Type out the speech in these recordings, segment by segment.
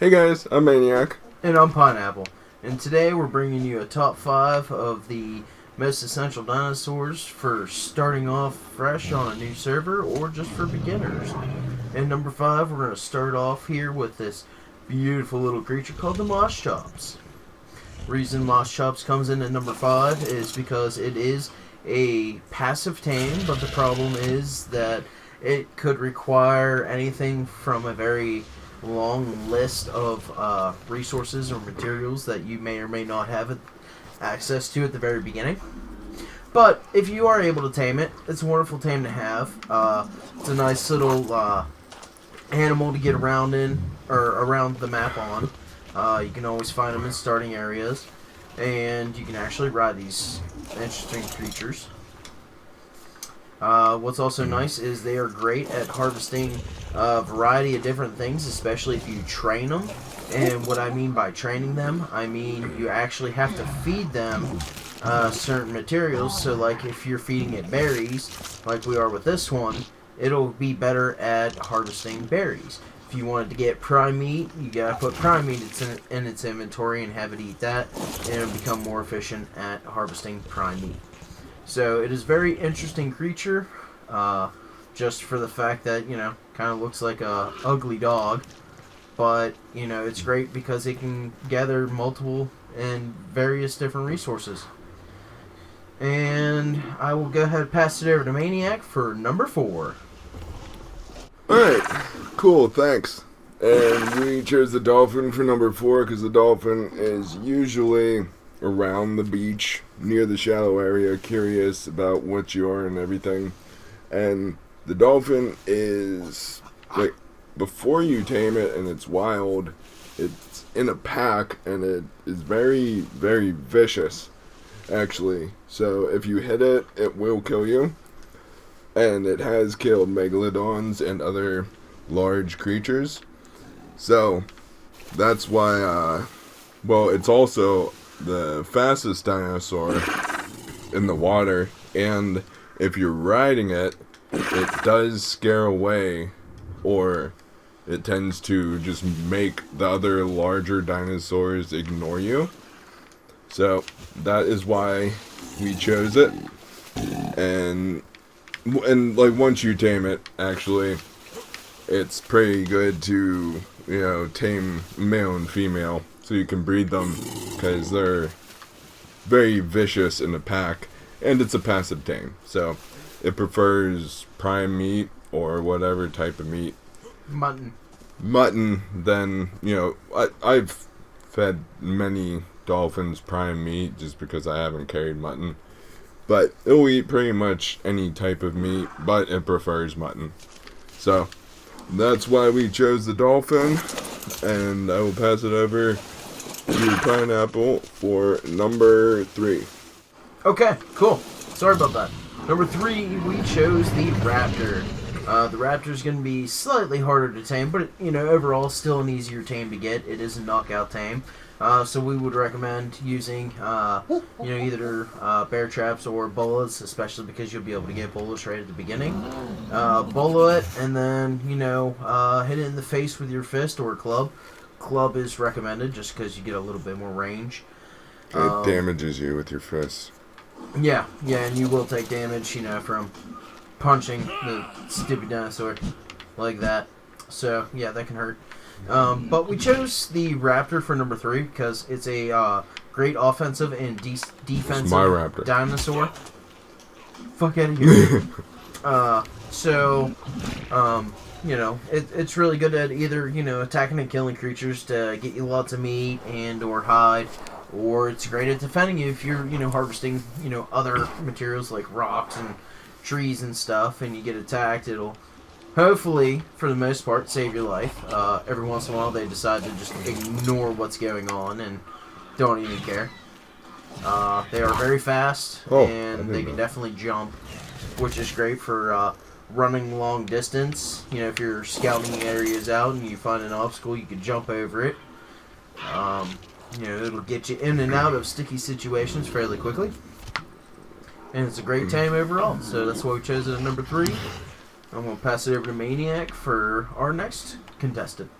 Hey guys, I'm Maniac. And I'm Pineapple. And today we're bringing you a top 5 of the most essential dinosaurs for starting off fresh on a new server or just for beginners. And number 5, we're going to start off here with this beautiful little creature called the Moss Chops. Reason Moss Chops comes in at number 5 is because it is a passive tame, but the problem is that it could require anything from a very long list of resources or materials that you may or may not have access to at the very beginning. But if you are able to tame it, it's a wonderful tame to have. It's a nice little animal to get around in, or around the map on. You can always find them in starting areas, and you can actually ride these interesting creatures. What's also nice is they are great at harvesting a variety of different things, especially if you train them. And what I mean by training them, I mean you actually have to feed them certain materials. So like if you're feeding it berries, like we are with this one, it'll be better at harvesting berries. If you wanted to get prime meat, you gotta put prime meat in its inventory and have it eat that, and it'll become more efficient at harvesting prime meat. So it is a very interesting creature, just for the fact that, you know, kind of looks like a ugly dog. But, you know, it's great because it can gather multiple and various different resources. And I will go ahead and pass it over to Maniac for number 4. Alright, cool, thanks. And we chose the dolphin for number 4 because the dolphin is usually around the beach, near the shallow area, curious about what you are and everything. And the dolphin is, like, before you tame it and it's wild, it's in a pack and it is very, very vicious, actually. So if you hit it, it will kill you. And it has killed megalodons and other large creatures. So that's why, well, it's also the fastest dinosaur in the water, and if you're riding it, it does scare away, or it tends to just make the other larger dinosaurs ignore you. So that is why we chose it. And like once you tame it, actually, it's pretty good to, you know, tame male and female, so you can breed them, because they're very vicious in the pack, and it's a passive tame, so it prefers prime meat or whatever type of meat. Mutton, then, you know, I've fed many dolphins prime meat just because I haven't carried mutton, but it'll eat pretty much any type of meat, but it prefers mutton. So that's why we chose the dolphin, and I will pass it over to Pineapple for number 3. Okay, cool. Sorry about that. Number 3, we chose the raptor. The raptor is going to be slightly harder to tame, but, you know, overall still an easier tame to get. It is a knockout tame. So we would recommend using, you know, either bear traps or bullets, especially because you'll be able to get bullets right at the beginning. Bullet it, and then, you know, hit it in the face with your fist or club. Club is recommended just because you get a little bit more range. It damages you with your fists. Yeah, and you will take damage, you know, from punching the stupid dinosaur like that. So, yeah, that can hurt. But we chose the raptor for number 3 because it's a great offensive and defensive dinosaur. Fuck out of here. You know, it's really good at either, you know, attacking and killing creatures to get you lots of meat and or hide, or it's great at defending you if you're, you know, harvesting, you know, other materials like rocks and trees and stuff, and you get attacked. It'll hopefully, for the most part, save your life. Every once in a while they decide to just ignore what's going on and don't even care. They are very fast, and they can definitely jump, which is great for running long distance. You know, if you're scouting areas out and you find an obstacle, you can jump over it. You know, it'll get you in and out of sticky situations fairly quickly. And it's a great tame overall, so that's why we chose it at number 3. I'm going to pass it over to Maniac for our next contestant.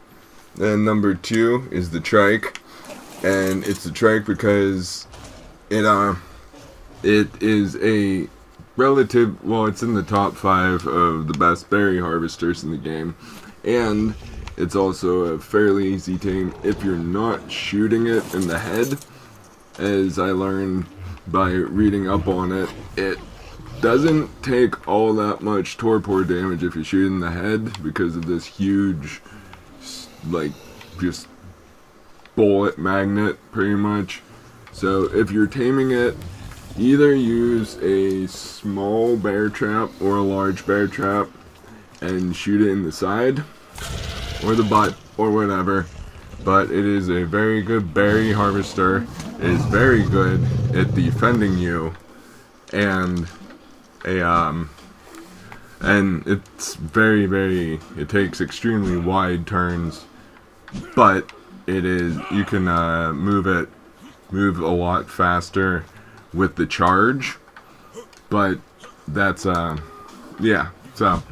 And number 2 is the trike. And it's the trike because it is a relative, well, it's in the top 5 of the best berry harvesters in the game. And it's also a fairly easy tame if you're not shooting it in the head. As I learned by reading up on it, it doesn't take all that much torpor damage if you shoot in the head because of this huge, like, just bullet magnet, pretty much. So if you're taming it, either use a small bear trap or a large bear trap and shoot it in the side or the butt or whatever. But it is a very good berry harvester. It is very good at defending you, and it's very, it takes extremely wide turns, but you can move a lot faster with the charge. But that's yeah. So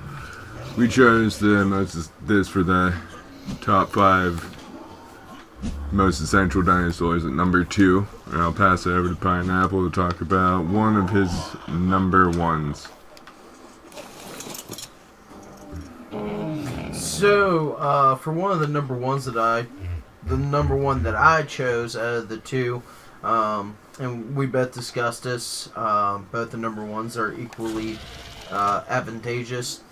we chose this for the top 5 most essential dinosaurs at number 2, and I'll pass it over to Pineapple to talk about one of his number 1s. So, for one of the number 1s the number 1 that I chose out of the 2, and we both discussed this, both the number 1s are equally advantageous.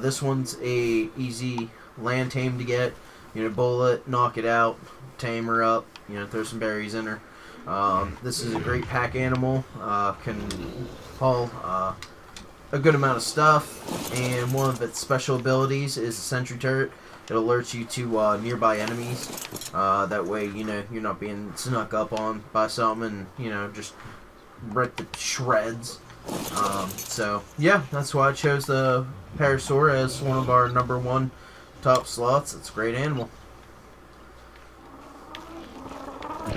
This one's a easy land tame to get. Bowl it, knock it out, tame her up, throw some berries in her. This is a great pack animal, can haul a good amount of stuff, and one of its special abilities is a sentry turret. It alerts you to nearby enemies. That way, you're not being snuck up on by something and, just rip to shreds. So, yeah, that's why I chose the Parasaur as one of our number 1 top slots. It's a great animal.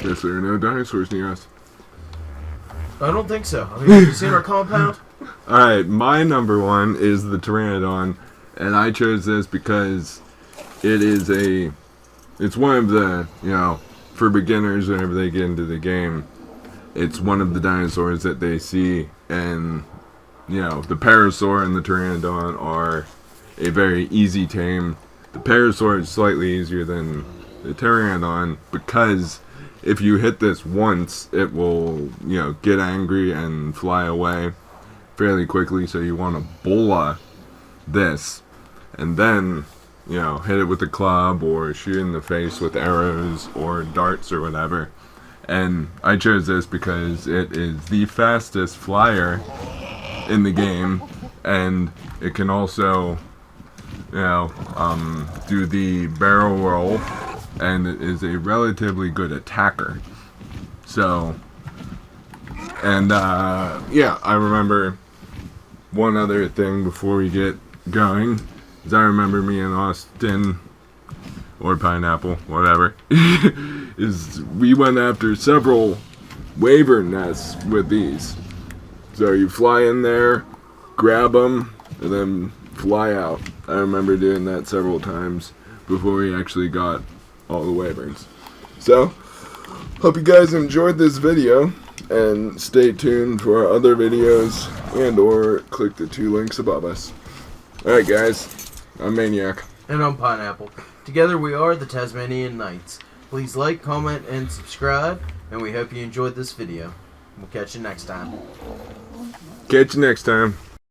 Guess there are no dinosaurs near us. I don't think so. Have you seen our compound? Alright, my number 1 is the Pteranodon, and I chose this because it's one of the, for beginners whenever they get into the game, it's one of the dinosaurs that they see, and, the Parasaur and the Pteranodon are a very easy tame. The Parasaur is slightly easier than the Pteranodon because if you hit this once, it will, get angry and fly away fairly quickly. So you want to bola this and then, hit it with a club or shoot in the face with arrows or darts or whatever. And I chose this because it is the fastest flyer in the game, and it can also do the barrel roll, and it is a relatively good attacker. So, and yeah, I remember one other thing before we get going is I remember me and Austin, or Pineapple, whatever, is we went after several wyvern nests with these. So you fly in there, grab them, and then fly out. I remember doing that several times before we actually got all the wyverns. So, hope you guys enjoyed this video, and stay tuned for our other videos, and or click the 2 links above us. Alright guys, I'm Maniac. And I'm Pineapple. Together we are the Tazmanian Knights. Please like, comment, and subscribe, and we hope you enjoyed this video. We'll catch you next time. Catch you next time.